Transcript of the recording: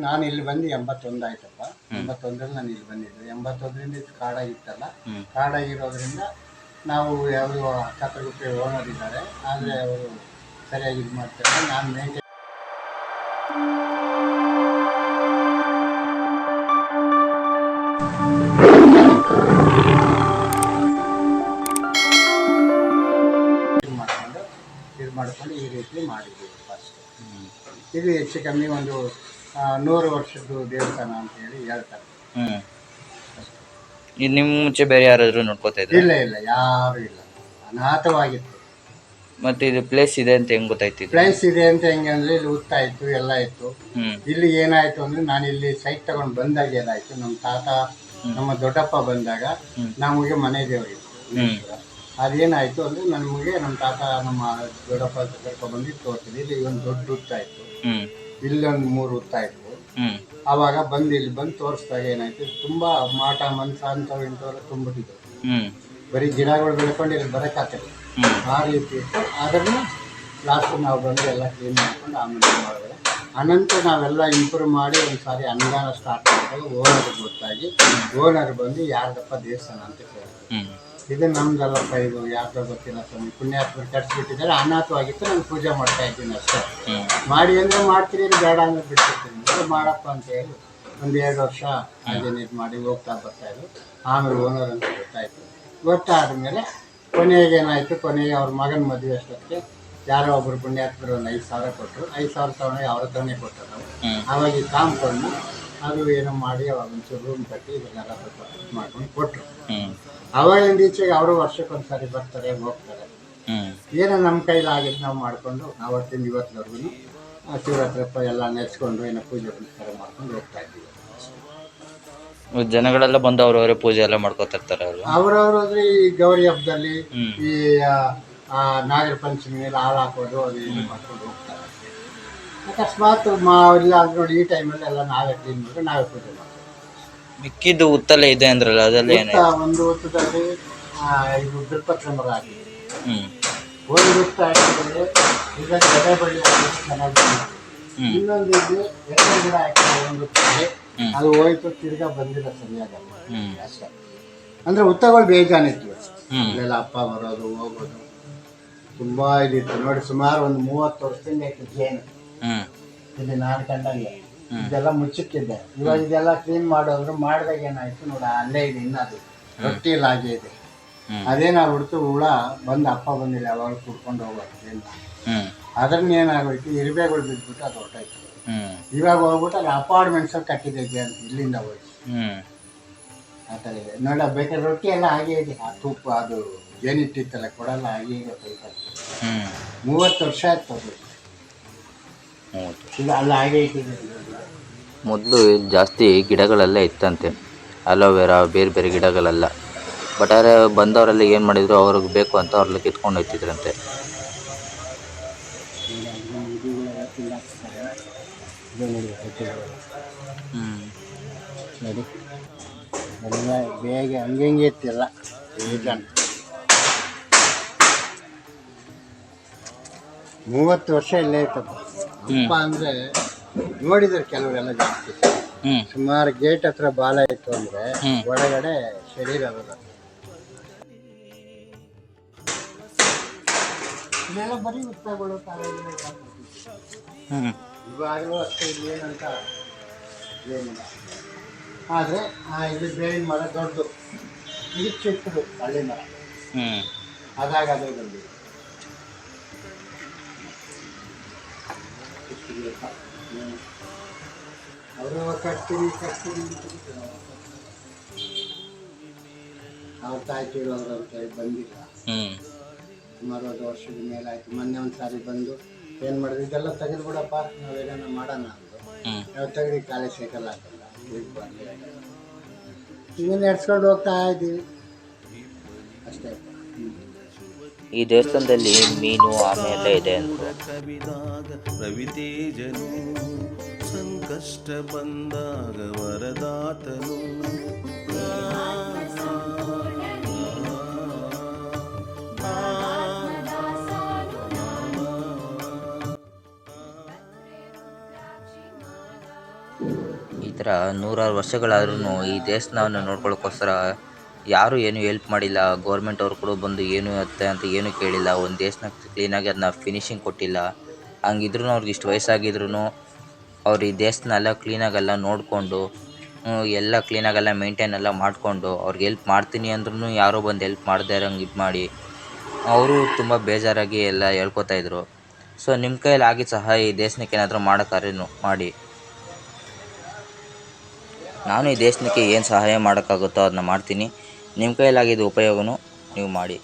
ನಾನು ಇಲ್ಲಿ ಬಂದು 81 ಆಯ್ತಪ್ಪ. 81ರಲ್ಲಿ ನಾನು ಇಲ್ಲಿ ಬಂದಿದ್ದು. 81ರಿಂದ ಇದು ಕಾಡಾಗಿತ್ತಲ್ಲ, ಕಾಡಾಗಿರೋದ್ರಿಂದ ನಾವು ಯಾವುದು ಅಕ್ಕಪಕ್ಕ ಓನರ್ ಇದ್ದಾರೆ, ಆದರೆ ಅವರು ಸರಿಯಾಗಿ ಇದು ಮಾಡ್ತಾರೆ. ನಾನು ಮೇಂಟೈನ್ ಮಾಡಿಕೊಂಡು ಈ ರೀತಿ ಮಾಡಿದ್ದೀವಿ ಫಸ್ಟ್. ಇದು ಹೆಚ್ಚು ಕಮ್ಮಿ ಒಂದು 100 ವರ್ಷದ್ದು ದೇವಸ್ಥಾನ ಅಂತ ಹೇಳಿ ಹೇಳ್ತಾರೆ. ಇದು ನಿಮ್ಮ ಮುಂಚೆ ಬೇರೆ ಯಾರಾದರೂ ನೋಡ್ಕೋತಾ ಇದ್ರು? ಇಲ್ಲ ಇಲ್ಲ, ಯಾರು ಇಲ್ಲ, ಅನಾಥವಾಗಿತ್ತು. ಮತ್ತೆ ಇದು ಪ್ಲೇಸ್ ಇದೆ ಅಂತ ಹೆಂಗ್ ಗೊತ್ತಾಯ್ತು? ಪ್ಲೇಸ್ ಇದೆ ಅಂತ ಹೆಂಗೆ ಅಂದರೆ ಇಲ್ಲಿ ಉತ್ತ ಇತ್ತು, ಎಲ್ಲ ಇತ್ತು. ಇಲ್ಲಿ ಏನಾಯ್ತು ಅಂದರೆ ನಾನು ಇಲ್ಲಿ ಸೈಟ್ ತಗೊಂಡು ಬಂದಾಗ ಏನಾಯ್ತು, ನಮ್ಮ ತಾತ ನಮ್ಮ ದೊಡ್ಡಪ್ಪ ಬಂದಾಗ ನಮಗೆ ಮನೆ ದೇವರಿತ್ತು. ಅದೇನಾಯ್ತು ಅಂದರೆ ನಮಗೆ ನಮ್ಮ ತಾತ ನಮ್ಮ ದೊಡ್ಡಪ್ಪ ಕರ್ಕೊಂಡ್ಬಂದು ತೋರಿಸಿದ್ರು. ಇಲ್ಲಿ ಒಂದು ದೊಡ್ಡ ಉತ್ತ ಇತ್ತು, ಇಲ್ಲೊಂದು 3 ಉತ್ತ ಇತ್ತು. ಆವಾಗ ಬಂದು ಇಲ್ಲಿ ಬಂದು ತೋರಿಸಿದಾಗ ಏನಾಯ್ತು, ತುಂಬ ಮಾಟ ಮನ್ಸ ಅಂಥವು ಇಂಥವೆಲ್ಲ ತುಂಬಿಟ್ಟಿದ್ರು. ಬರೀ ಗಿಡಗಳು ಬೆಳ್ಕೊಂಡು ಇಲ್ಲಿ ಬರೋಕ್ಕಾಗ್ತಿಲ್ಲ, ಆ ರೀತಿ ಇತ್ತು. ಅದನ್ನು ಲಾಸ್ಟ್ ನಾವು ಬಂದು ಎಲ್ಲ ಕ್ಲೀನ್ ಮಾಡ್ಕೊಂಡು ಆಮೇಲೆ ಮಾಡಿದ್ರೆ ಅನಂತರ ನಾವೆಲ್ಲ ಇಂಪ್ರೂವ್ ಮಾಡಿ ಒಂದು ಸಾರಿ ಅನುದಾನ ಸ್ಟಾರ್ಟ್ ಮಾಡಿದಾಗ ಓನರ್ ಗೊತ್ತಾಗಿ ಓನರ್ ಬಂದು ಯಾರ್ದಪ್ಪ ದೇವಸ್ಥಾನ ಅಂತ ಕೇಳಿದ್ರು. ಇದು ನಮ್ದಲ್ಲಪ್ಪ, ಇದು ಯಾರ್ದೋ ಗೊತ್ತಿಲ್ಲ ಸ್ವಾಮಿ, ಪುಣ್ಯಾತ್ಮರು ಕಟ್ಸಿಬಿಟ್ಟಿದ್ದಾರೆ, ಅನಾಥವಾಗಿತ್ತು, ನಾನು ಪೂಜೆ ಮಾಡ್ತಾ ಇದ್ದೀನಿ ಅಷ್ಟೇ. ಮಾಡಿ ಅಂದರೆ ಮಾಡ್ತೀರಿ, ಬೇಡ ಅಂದ್ರೆ ಬಿಟ್ಟಿರ್ತೀನಿ, ಮಾಡಪ್ಪ ಅಂತ ಹೇಳಿ ಒಂದು 2 ವರ್ಷ ಹಾಗೇನು ಇದು ಮಾಡಿ ಹೋಗ್ತಾ ಬರ್ತಾಯಿದ್ರು. ಆಮೇಲೆ ಓನರ್ ಅಂತ ಗೊತ್ತಾದ್ಮೇಲೆ ಕೊನೆಗೆ ಏನಾಯಿತು, ಕೊನೆಗೆ ಅವ್ರ ಮಗನ ಮದುವೆ ಅಷ್ಟೊತ್ತಿಗೆ ಯಾರೋ ಒಬ್ಬರು ಪುಣ್ಯಾತ್ಮರು ಒಂದು 5,000 ಕೊಟ್ಟರು. 5,000 ತಗೊಂಡು ಅವ್ರ ತಾನೇ ಕೊಟ್ಟರು ನಾವು. ಆವಾಗ ಈ ಕಾಂಪೌಂಡ್ನ ಅದು ಏನೋ ಮಾಡಿ ಅವಾಗ ಒಂಚೂರು ರೂಮ್ ಕಟ್ಟಿ ಇದನ್ನೆಲ್ಲ ಸ್ವಲ್ಪ ಮಾಡ್ಕೊಂಡು ಕೊಟ್ಟರು. ಅವಾಗಿಂದ ಈಚೆಗೆ ಅವರು ವರ್ಷಕ್ಕೊಂದ್ಸರಿ ಬರ್ತಾರೆ ಹೋಗ್ತಾರೆ. ಏನೋ ನಮ್ಮ ಕೈಲಾಗಿದ್ದು ನಾವು ಮಾಡಿಕೊಂಡು ಅವತ್ತಿಂದ ಇವತ್ತಿನವರೆಗೂ ಶಿವರಾತ್ರಿ ಎಲ್ಲ ನೆಚ್ಕೊಂಡು ಏನೋ ಪೂಜೆ ಪುನಸ್ಕಾರ ಮಾಡ್ಕೊಂಡು ಹೋಗ್ತಾ ಇದ್ದೀವಿ. ಜನಗಳೆಲ್ಲ ಬಂದು ಅವ್ರವರೇ ಪೂಜೆ ಎಲ್ಲ ಮಾಡ್ಕೊತಾ ಇರ್ತಾರೆ. ಅವ್ರವ್ರು ಅಂದ್ರೆ ಈ ಗೌರಿ ಹಬ್ಬದಲ್ಲಿ ಈ ನಾಗರ ಪಂಚಮಿಯಲ್ಲಿ ಹಾಲು ಹಾಕೋದು ಅದು ಇದು ಮಾಡ್ಕೊಂಡು ಹೋಗ್ತಾರೆ. ಅಕಸ್ಮಾತ್ ಇಲ್ಲ ಅಂದ್ರೆ ನೋಡಿ ಈ ಟೈಮಲ್ಲಿ ಎಲ್ಲ ನಾವೇ ಕ್ಲೀನ್ ಮಾಡಿ ನಾವೇ ಪೂಜೆ ಮಾಡ್ತೀವಿ. ಮಿಕ್ಕಿದ್ದು ಉತ್ತಲೇ ಇದೆ ಅಂದ್ರಲ್ಲ, ಅದೆಲ್ಲ ಒಂದು ಹುತ್ತದಲ್ಲಿ ಇದು ಬಿಲ್ಪತ್ರ ಮರ ಹಾಕಿದ್ವಿ. ಒಂದು ಹುತ್ತ ಹಾಕಿದ್ರೆ ಈಗ ಗದೆ ಬಳ್ಳಿ ಹಾಕಿದ್ರೆ ಚೆನ್ನಾಗಿ. ಇನ್ನೊಂದು ಇದು ಎಣ್ಣೆ ಗಿಡ ಹಾಕಿದ್ರೆ ಒಂದು ಹುತ್ತಲ್ಲಿ ಅದು ಹೋಯ್ತು, ತಿರ್ಗಾ ಬಂದಿಲ್ಲ ಸರಿಯಾಗಲ್ಲ ಅಷ್ಟೇ. ಅಂದ್ರೆ ಹುತ್ತಗಳು ಬೇಜಾನಿತ್ತು. ಇಲ್ಲೆಲ್ಲ ಅಪ್ಪ ಬರೋದು ಹೋಗೋದು ತುಂಬಾ ಇದಿತ್ತು. ನೋಡಿ ಸುಮಾರು ಒಂದು 30 ವರ್ಷದಿಂದ ಇತ್ತು ಜೇನು ಇಲ್ಲಿ ನಾನು ಕಂಡಂಗೆ. ಇದೆಲ್ಲ ಮುಚ್ಚಿಕ್ಕಿದ್ದೆ. ಇವಾಗ ಇದೆಲ್ಲ ಕ್ಲೀನ್ ಮಾಡೋದ್ರು ಮಾಡಿದಾಗ ಏನಾಯ್ತು ನೋಡಿ, ಅಲ್ಲೇ ಇದೆ ಇನ್ನದು ರೊಟ್ಟಿಯಲ್ಲಿ ಹಾಗೆ ಇದೆ. ಅದೇನಾ ಹುಡ್ತು ಹುಳ ಬಂದು ಅಪ್ಪ ಬಂದಿಲ್ಲ, ಯಾವಾಗ ಕುಡ್ಕೊಂಡು ಹೋಗೋದು. ಅದ್ರನ್ನ ಏನಾಗೋಯ್ತು, ಇರುವೆಗಳು ಬಿದ್ದುಬಿಟ್ಟು ಅದು ಹೊರಟಾಯ್ತು. ಇವಾಗ ಹೋಗ್ಬಿಟ್ಟು ಅದು ಅಪಾರ್ಟ್ಮೆಂಟ್ಸ್ ಕಟ್ಟಿದೆ ಅಂತ ಇಲ್ಲಿಂದ ಹೋಯ್ತು. ಆ ಥರ ಇದೆ ನೋಡಿ. ಬೇಕಾದ್ರೆ ರೊಟ್ಟಿ ಎಲ್ಲ ಹಾಗೆ ಇದೆ, ಆ ತುಪ್ಪ ಅದು ಏನಿಟ್ಟಿತ್ತಲ್ಲ ಕೊಡಲ್ಲ, ಹಾಗೆ ಈಗ ಬೈತಾರೆ. 30 ವರ್ಷ ಆಯ್ತು ಅದು ಈಗ ಅಲ್ಲ ಹಾಗೆ ಇಟ್ಟಿದೆ. ಮೊದಲು ಜಾಸ್ತಿ ಗಿಡಗಳೆಲ್ಲ ಇತ್ತಂತೆ, ಅಲೋವೆರಾ ಬೇರೆ ಬೇರೆ ಗಿಡಗಳೆಲ್ಲ. ಬಟ್ ಆದರೆ ಬಂದವರೆಲ್ಲ ಏನು ಮಾಡಿದ್ರು, ಅವ್ರಿಗೆ ಬೇಕು ಅಂತ ಅವ್ರೆಲ್ಲ ಕಿತ್ಕೊಂಡು ಹೋಗ್ತಿದ್ರಂತೆ. ನೋಡಿ ಎಲ್ಲ ಬೇಗ ಹಂಗೆ ಇತ್ತಿಲ್ಲ. ಈಗ 30 ವರ್ಷ ಇಲ್ಲೇ ಇತ್ತಪ್ಪ. ಉಪ್ಪ ಅಂದರೆ ನೋಡಿದ್ರೆ ಕೆಲವರೆಲ್ಲ ಜಾಸ್ತಿ ಸುಮಾರು ಗೇಟ್ ಹತ್ರ ಬಾಲ ಇತ್ತು ಅಂದರೆ ಒಳಗಡೆ ಶರೀರ ಅದ. ಇದೆಲ್ಲ ಬರೀ ಉತ್ತಗಳು ಇವಾಗಲೂ ಅಷ್ಟೇ. ಇಲ್ಲಿ ಏನಂತ ಏನಿಲ್ಲ. ಆದರೆ ಇದು ಬೇವಿನ ಮರ ದೊಡ್ಡದು, ಇದು ಚಿಕ್ಕದು ಹಳ್ಳಿ ಮರ. ಅದಾಗ ಅದೇ ಬಂದಿದೆ. ಅವರು ಕಟ್ತೀವಿ ಅವ್ರ ತಾಯಿ ತೀರೋರು ಅಂತ ಹೇಳಿ ಬಂದಿಲ್ಲ. ಸುಮಾರು 1 ವರ್ಷದ ಮೇಲೆ ಆಯ್ತು. ಮೊನ್ನೆ ಒಂದು ಸಾರಿ ಬಂದು ಏನು ಮಾಡಿದ್ರು, ಇದೆಲ್ಲ ತೆಗೆದುಬಿಡಪ್ಪ, ನಾವೇನ ಮಾಡೋಣ ಅಂದು ನಾವು ತೆಗೆದು ಖಾಲಿ ಸೈಕಲ್ ಹಾಕಲ್ಲ ಇದನ್ನು ನಡ್ಸ್ಕೊಂಡು ಹೋಗ್ತಾ ಇದ್ದೀವಿ ಅಷ್ಟೇ. ಈ ದೇವಸ್ಥಾನದಲ್ಲಿ ಮೀನು ಆಮೆ ಎಲ್ಲ ಇದೆ ಅಂತ. ರವಿತೇಜನು ಸಂಕಷ್ಟ ಬಂದಾಗ ವರದಾತನು. ಈ ಥರ ನೂರಾರು ವರ್ಷಗಳಾದ್ರೂ ಈ ದೇವಸ್ಥಾನವನ್ನು ನೋಡ್ಕೊಳ್ಳೋಕ್ಕೋಸ್ಕರ ಯಾರೂ ಏನು ಹೆಲ್ಪ್ ಮಾಡಿಲ್ಲ. ಗೌರ್ಮೆಂಟ್ ಅವ್ರು ಕೂಡ ಬಂದು ಏನು ಅಂತ ಏನೂ ಕೇಳಿಲ್ಲ. ಒಂದು ದೇವಸ್ಥಾನ ಕ್ಲೀನಾಗಿ ಅದನ್ನ ಫಿನಿಷಿಂಗ್ ಕೊಟ್ಟಿಲ್ಲ. ಹಂಗಿದ್ರೂ ಅವ್ರಿಗೆ ಇಷ್ಟು ವಯಸ್ಸಾಗಿದ್ರೂ ಅವ್ರು ಈ ದೇವಸ್ಥಾನ ಎಲ್ಲ ಕ್ಲೀನಾಗೆಲ್ಲ ನೋಡಿಕೊಂಡು ಎಲ್ಲ ಕ್ಲೀನಾಗೆಲ್ಲ ಮೇಂಟೈನ್ ಎಲ್ಲ ಮಾಡಿಕೊಂಡು ಅವ್ರಿಗೆ ಹೆಲ್ಪ್ ಮಾಡ್ತೀನಿ ಅಂದ್ರೂ ಯಾರೋ ಬಂದು ಹೆಲ್ಪ್ ಮಾಡದೇ ಇರೋಂಗೆ ಇದು ಮಾಡಿ ಅವರು ತುಂಬ ಬೇಜಾರಾಗಿ ಎಲ್ಲ ಹೇಳ್ಕೊತಾಯಿದ್ರು. ಸೊ ನಿಮ್ಮ ಕೈಯಲ್ಲಿ ಆಗಿದ್ದು ಸಹ ಈ ದೇವಸ್ಥಾನಕ್ಕೆ ಏನಾದರೂ ಮಾಡೋಕ್ಕಾದ್ರೆ ಮಾಡಿ. ನಾನು ಈ ದೇವಸ್ಥಾನಕ್ಕೆ ಏನು ಸಹಾಯ ಮಾಡೋಕ್ಕಾಗುತ್ತೋ ಅದನ್ನ ಮಾಡ್ತೀನಿ. ನಿಮ್ಮ ಕೈಯಲ್ಲಾಗಿದ್ದು ಉಪಯೋಗನೂ ನೀವು ಮಾಡಿ.